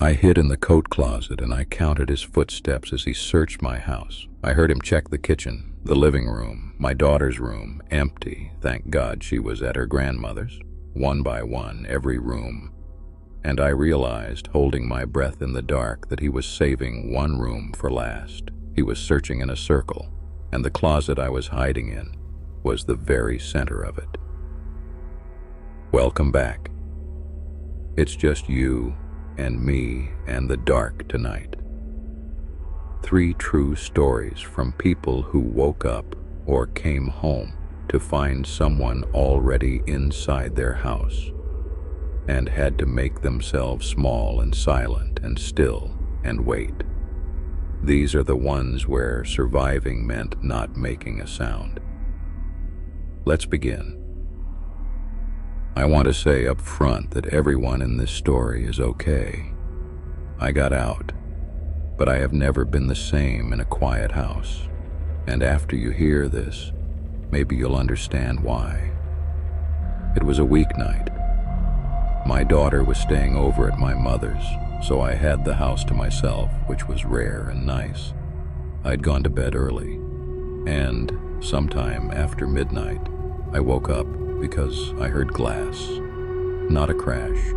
I hid in the coat closet and I counted his footsteps as he searched my house. I heard him check the kitchen, the living room, my daughter's room, empty. Thank God she was at her grandmother's. One by one, every room. And I realized, holding my breath in the dark, that he was saving one room for last. He was searching in a circle, and the closet I was hiding in was the very center of it. Welcome back. It's just you and me and the dark tonight. 3 true stories from people who woke up or came home to find someone already inside their house and had to make themselves small and silent and still and wait. These are the ones where surviving meant not making a sound. Let's begin. I want to say up front that everyone in this story is okay. I got out, but I have never been the same in a quiet house. And after you hear this, maybe you'll understand why. It was a weeknight. My daughter was staying over at my mother's, so I had the house to myself, which was rare and nice. I'd gone to bed early, and sometime after midnight, I woke up because I heard glass. Not a crash,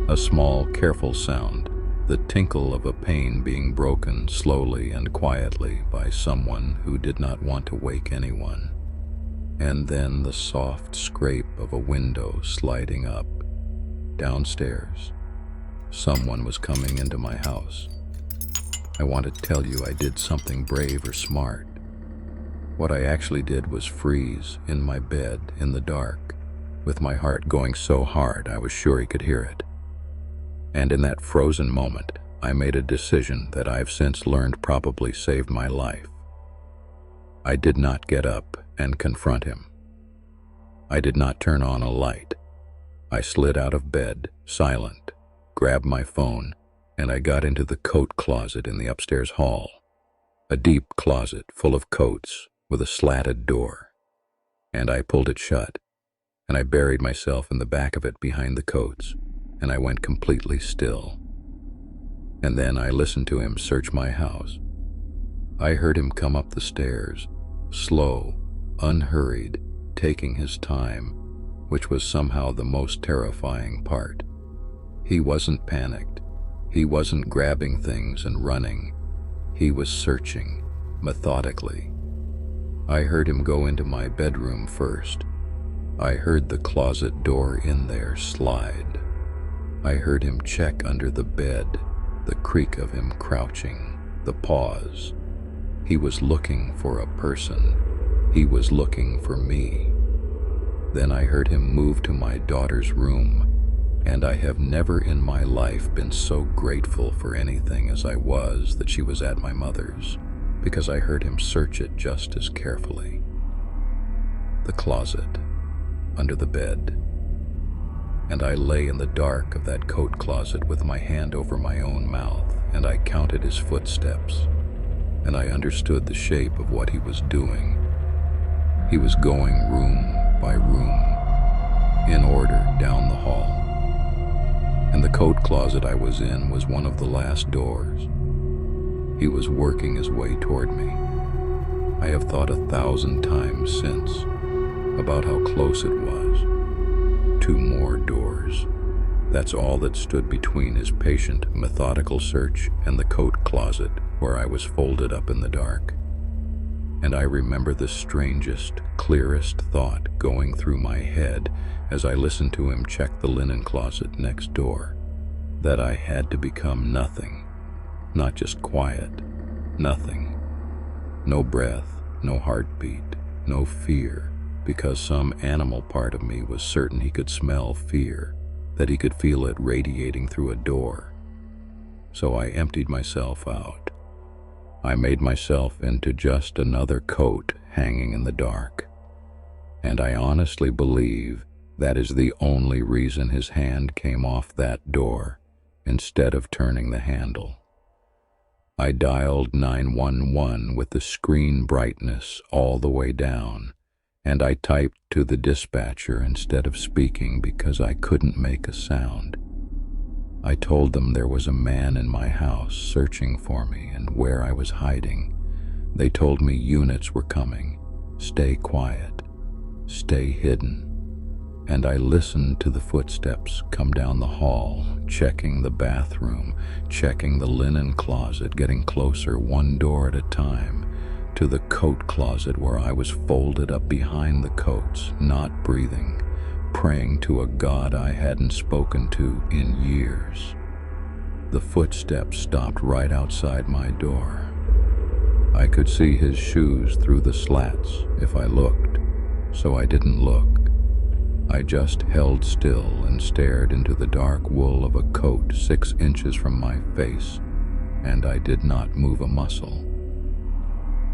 a small, careful sound, the tinkle of a pane being broken slowly and quietly by someone who did not want to wake anyone. And then the soft scrape of a window sliding up. Downstairs, someone was coming into my house. I want to tell you I did something brave or smart. What I actually did was freeze in my bed in the dark, with my heart going so hard I was sure he could hear it. And in that frozen moment, I made a decision that I've since learned probably saved my life. I did not get up and confront him. I did not turn on a light. I slid out of bed, silent, grabbed my phone, and I got into the coat closet in the upstairs hall. A deep closet full of coats with a slatted door. And I pulled it shut, and I buried myself in the back of it behind the coats, and I went completely still. And then I listened to him search my house. I heard him come up the stairs, slow, unhurried, taking his time, which was somehow the most terrifying part. He wasn't panicked. He wasn't grabbing things and running. He was searching, methodically. I heard him go into my bedroom first. I heard the closet door in there slide. I heard him check under the bed, the creak of him crouching, the pause. He was looking for a person. He was looking for me. Then I heard him move to my daughter's room, and I have never in my life been so grateful for anything as I was that she was at my mother's, because I heard him search it just as carefully. The closet, under the bed, and I lay in the dark of that coat closet with my hand over my own mouth, and I counted his footsteps, and I understood the shape of what he was doing. He was going room by room, in order down the hall. And the coat closet I was in was one of the last doors. He was working his way toward me. I have thought 1,000 times since about how close it was. 2 more doors. That's all that stood between his patient, methodical search and the coat closet where I was folded up in the dark. And I remember the strangest, clearest thought going through my head as I listened to him check the linen closet next door, that I had to become nothing, not just quiet, nothing. No breath, no heartbeat, no fear, because some animal part of me was certain he could smell fear, that he could feel it radiating through a door. So I emptied myself out. I made myself into just another coat hanging in the dark. And I honestly believe that is the only reason his hand came off that door instead of turning the handle. I dialed 911 with the screen brightness all the way down, and I typed to the dispatcher instead of speaking because I couldn't make a sound. I told them there was a man in my house searching for me and where I was hiding. They told me units were coming. Stay quiet. Stay hidden. And I listened to the footsteps come down the hall, checking the bathroom, checking the linen closet, getting closer one door at a time, to the coat closet where I was folded up behind the coats, not breathing, praying to a God I hadn't spoken to in years. The footsteps stopped right outside my door. I could see his shoes through the slats if I looked, so I didn't look. I just held still and stared into the dark wool of a coat 6 inches from my face, and I did not move a muscle.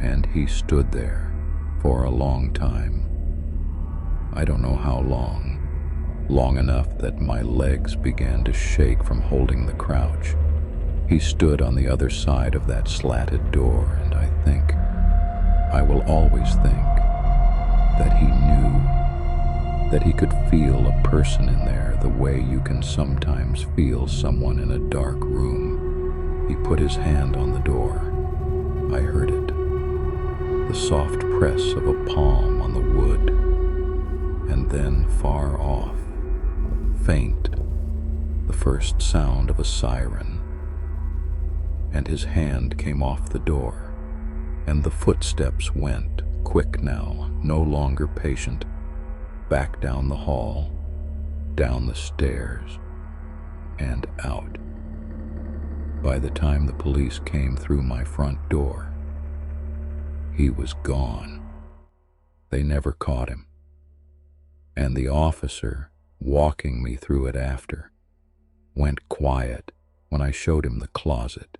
And he stood there for a long time. I don't know how long enough that my legs began to shake from holding the crouch. He stood on the other side of that slatted door, and I will always think, that he knew, that he could feel a person in there the way you can sometimes feel someone in a dark room. He put his hand on the door. I heard it, the soft press of a palm on the wood, and then far off, faint, the first sound of a siren. And his hand came off the door, and the footsteps went, quick now, no longer patient, back down the hall, down the stairs, and out. By the time the police came through my front door, he was gone. They never caught him. And the officer, walking me through it after, went quiet when I showed him the closet,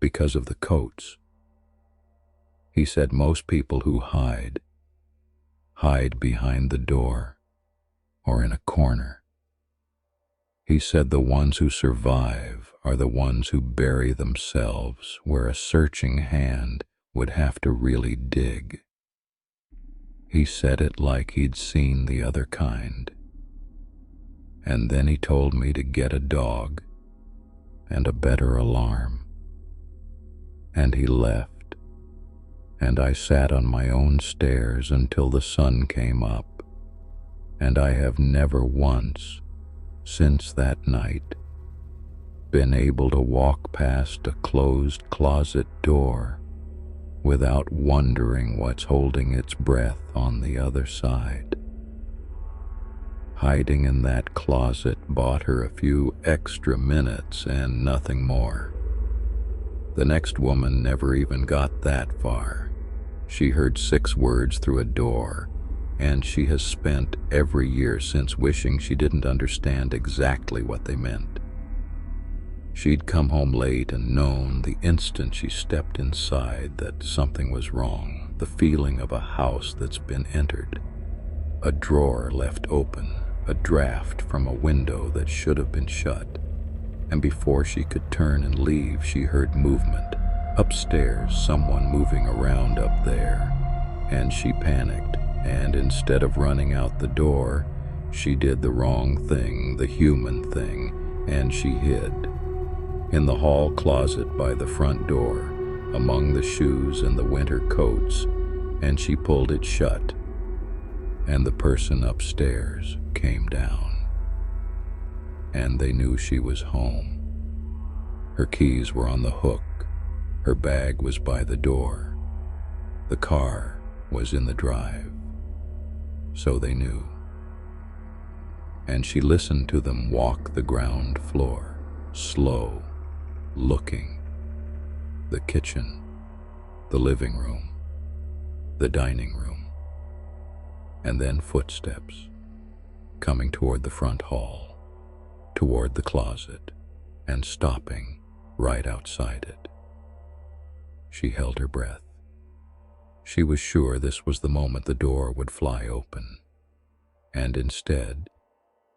because of the coats. He said most people who hide behind the door or in a corner. He said the ones who survive are the ones who bury themselves where a searching hand would have to really dig. He said it like he'd seen the other kind. And then he told me to get a dog and a better alarm. And he left. And I sat on my own stairs until the sun came up, and I have never once, since that night, been able to walk past a closed closet door without wondering what's holding its breath on the other side. Hiding in that closet bought her a few extra minutes and nothing more. The next woman never even got that far. She heard 6 words through a door, and she has spent every year since wishing she didn't understand exactly what they meant. She'd come home late and known the instant she stepped inside that something was wrong, the feeling of a house that's been entered, a drawer left open, a draft from a window that should have been shut. And before she could turn and leave, she heard movement. Upstairs, someone moving around up there, and she panicked, and instead of running out the door, she did the wrong thing, the human thing, and she hid. In the hall closet by the front door, among the shoes and the winter coats, and she pulled it shut, and the person upstairs came down. And they knew she was home. Her keys were on the hook. Her bag was by the door. The car was in the drive. So they knew. And she listened to them walk the ground floor, slow, looking. The kitchen, the living room, the dining room, and then footsteps coming toward the front hall, toward the closet, and stopping right outside it. She held her breath. She was sure this was the moment the door would fly open, and instead,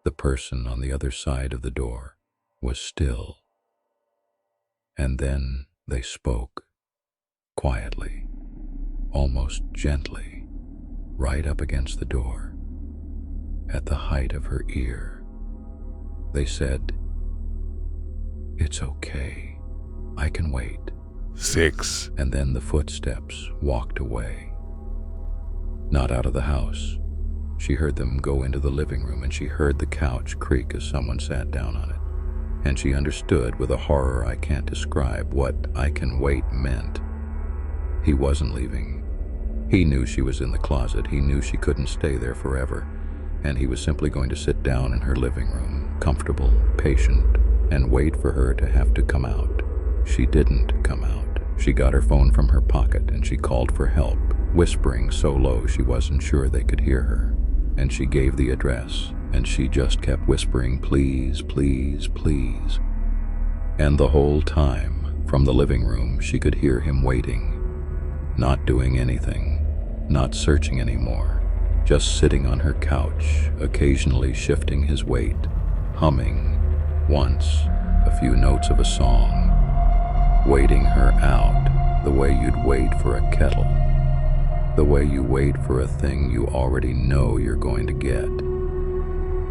the person on the other side of the door was still. And then they spoke, quietly, almost gently, right up against the door, at the height of her ear. They said, It's okay. I can wait. 6, And then the footsteps walked away. Not out of the house. She heard them go into the living room, and she heard the couch creak as someone sat down on it. And she understood with a horror I can't describe what "I can wait" meant. He wasn't leaving. He knew she was in the closet. He knew she couldn't stay there forever. And he was simply going to sit down in her living room, comfortable, patient, and wait for her to have to come out. She didn't come out. She got her phone from her pocket and she called for help, whispering so low she wasn't sure they could hear her. And she gave the address, and she just kept whispering, "Please, please, please." And the whole time, from the living room, she could hear him waiting, not doing anything, not searching anymore, just sitting on her couch, occasionally shifting his weight, humming, once, a few notes of a song, waiting her out the way you'd wait for a kettle, the way you wait for a thing you already know you're going to get.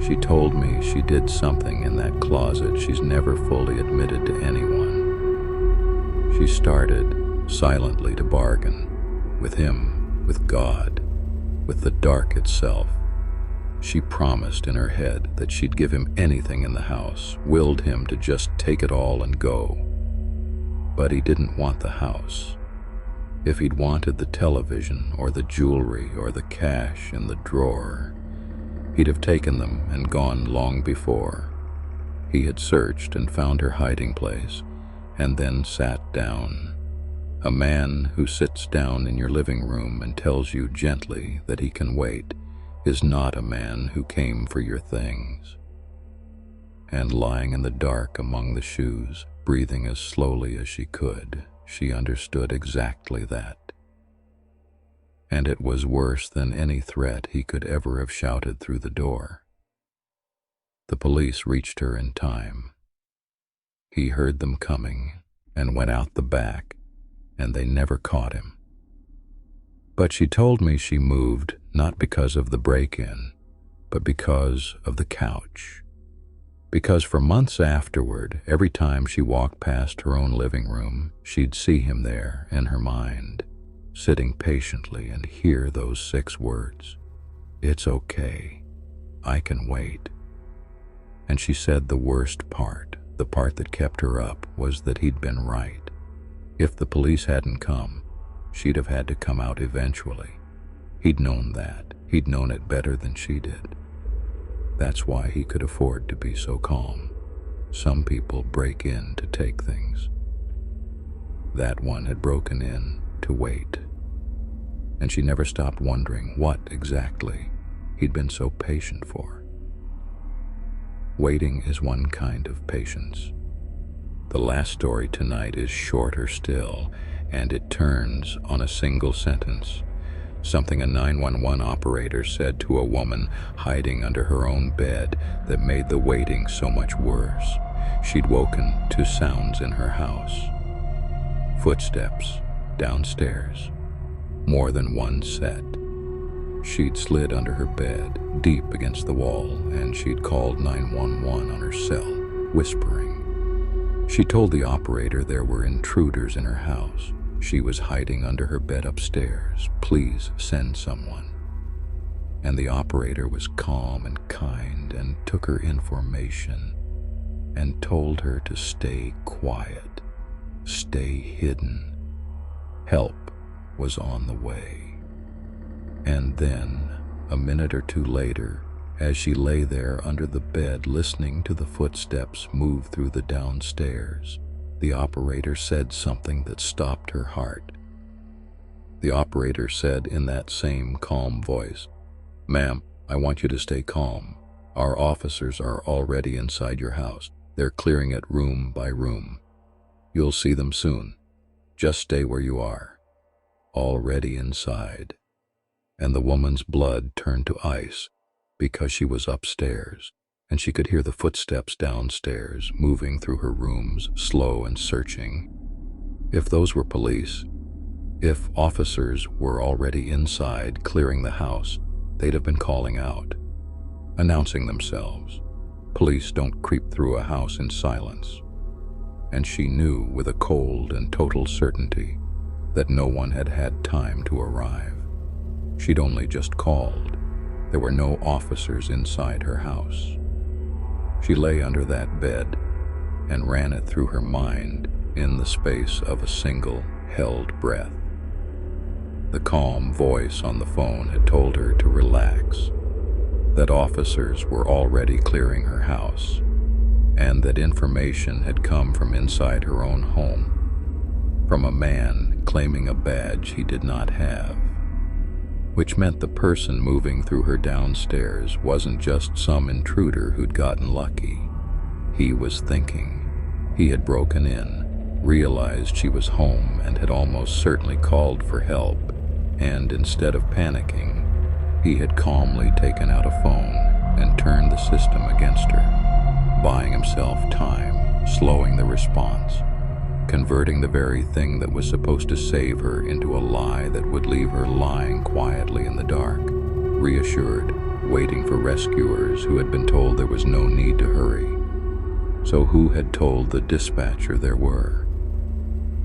She told me she did something in that closet she's never fully admitted to anyone. She started silently to bargain with him, with God, with the dark itself. She promised in her head that she'd give him anything in the house, willed him to just take it all and go. But he didn't want the house. If he'd wanted the television or the jewelry or the cash in the drawer, he'd have taken them and gone long before. He had searched and found her hiding place, and then sat down. A man who sits down in your living room and tells you gently that he can wait is not a man who came for your things. And lying in the dark among the shoes, breathing as slowly as she could, she understood exactly that. And it was worse than any threat he could ever have shouted through the door. The police reached her in time. He heard them coming and went out the back, and they never caught him. But she told me she moved not because of the break-in, but because of the couch. Because for months afterward, every time she walked past her own living room, she'd see him there in her mind, sitting patiently, and hear those 6 words, "It's okay. I can wait." And she said the worst part, the part that kept her up, was that he'd been right. If the police hadn't come, she'd have had to come out eventually. He'd known that. He'd known it better than she did. That's why he could afford to be so calm. Some people break in to take things. That one had broken in to wait. And she never stopped wondering what exactly he'd been so patient for. Waiting is one kind of patience. The last story tonight is shorter still, and it turns on a single sentence. Something a 911 operator said to a woman hiding under her own bed that made the waiting so much worse. She'd woken to sounds in her house. Footsteps downstairs. More than one set. She'd slid under her bed, deep against the wall, and she'd called 911 on her cell, whispering. She told the operator there were intruders in her house. She was hiding under her bed upstairs. Please send someone. And the operator was calm and kind and took her information and told her to stay quiet, stay hidden. Help was on the way. And then, a minute or two later, as she lay there under the bed listening to the footsteps move through the downstairs, the operator said something that stopped her heart. The operator said in that same calm voice, "Ma'am, I want you to stay calm. Our officers are already inside your house. They're clearing it room by room. You'll see them soon. Just stay where you are." Already inside. And the woman's blood turned to ice because she was upstairs, and she could hear the footsteps downstairs moving through her rooms, slow and searching. If those were police, if officers were already inside clearing the house, they'd have been calling out, announcing themselves. Police don't creep through a house in silence. and she knew with a cold and total certainty that no one had had time to arrive. She'd only just called. There were no officers inside her house. She lay under that bed and ran it through her mind in the space of a single held breath. The calm voice on the phone had told her to relax, that officers were already clearing her house, and that information had come from inside her own home, from a man claiming a badge he did not have, which meant the person moving through her downstairs wasn't just some intruder who'd gotten lucky. He was thinking. He had broken in, realized she was home, and had almost certainly called for help, and instead of panicking, he had calmly taken out a phone and turned the system against her, buying himself time, slowing the response, converting the very thing that was supposed to save her into a lie that would leave her lying quietly in the dark, reassured, waiting for rescuers who had been told there was no need to hurry. So who had told the dispatcher there were?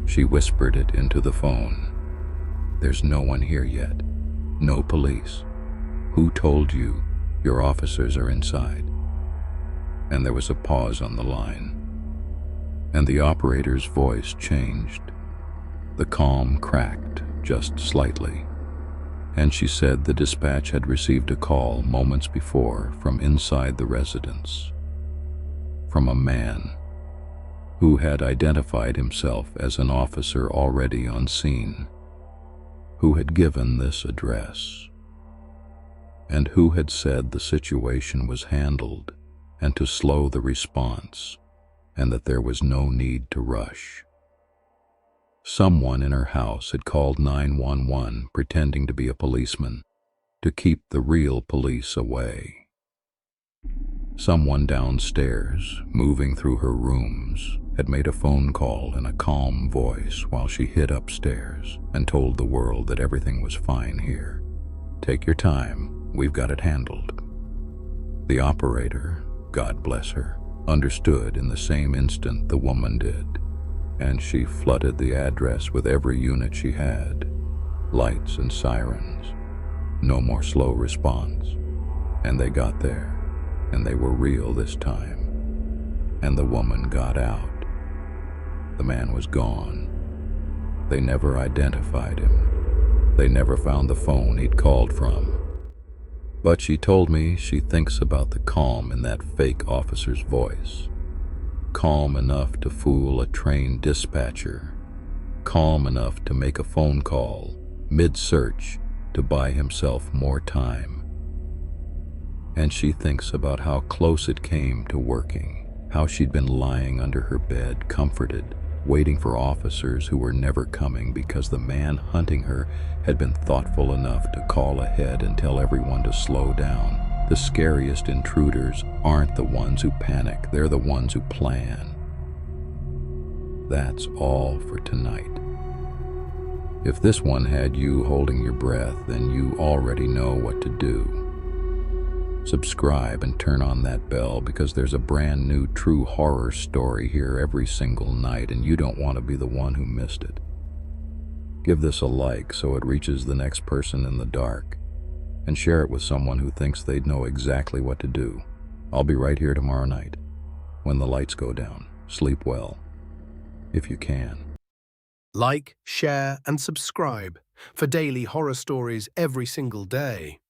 She whispered it into the phone. There's no one here yet. No police. Who told you your officers are inside? And there was a pause on the line, and the operator's voice changed. The calm cracked just slightly, and she said the dispatch had received a call moments before from inside the residence, from a man who had identified himself as an officer already on scene, who had given this address, and who had said the situation was handled and to slow the response, and that there was no need to rush. Someone in her house had called 911 pretending to be a policeman to keep the real police away. Someone downstairs, moving through her rooms, had made a phone call in a calm voice while she hid upstairs and told the world that everything was fine here. Take your time, we've got it handled. The operator, God bless her, understood in the same instant the woman did, and she flooded the address with every unit she had. Lights and sirens. No more slow response. And they got there, and they were real this time. And the woman got out. The man was gone. They never identified him. They never found the phone he'd called from. But she told me she thinks about the calm in that fake officer's voice. Calm enough to fool a trained dispatcher. Calm enough to make a phone call, mid-search, to buy himself more time. And she thinks about how close it came to working, how she'd been lying under her bed, comforted, waiting for officers who were never coming because the man hunting her had been thoughtful enough to call ahead and tell everyone to slow down. The scariest intruders aren't the ones who panic, they're the ones who plan. That's all for tonight. If this one had you holding your breath, then you already know what to do. Subscribe and turn on that bell because there's a brand new true horror story here every single night, and you don't want to be the one who missed it. Give this a like so it reaches the next person in the dark, and share it with someone who thinks they'd know exactly what to do. I'll be right here tomorrow night when the lights go down. Sleep well, if you can. Like, share, and subscribe for daily horror stories every single day.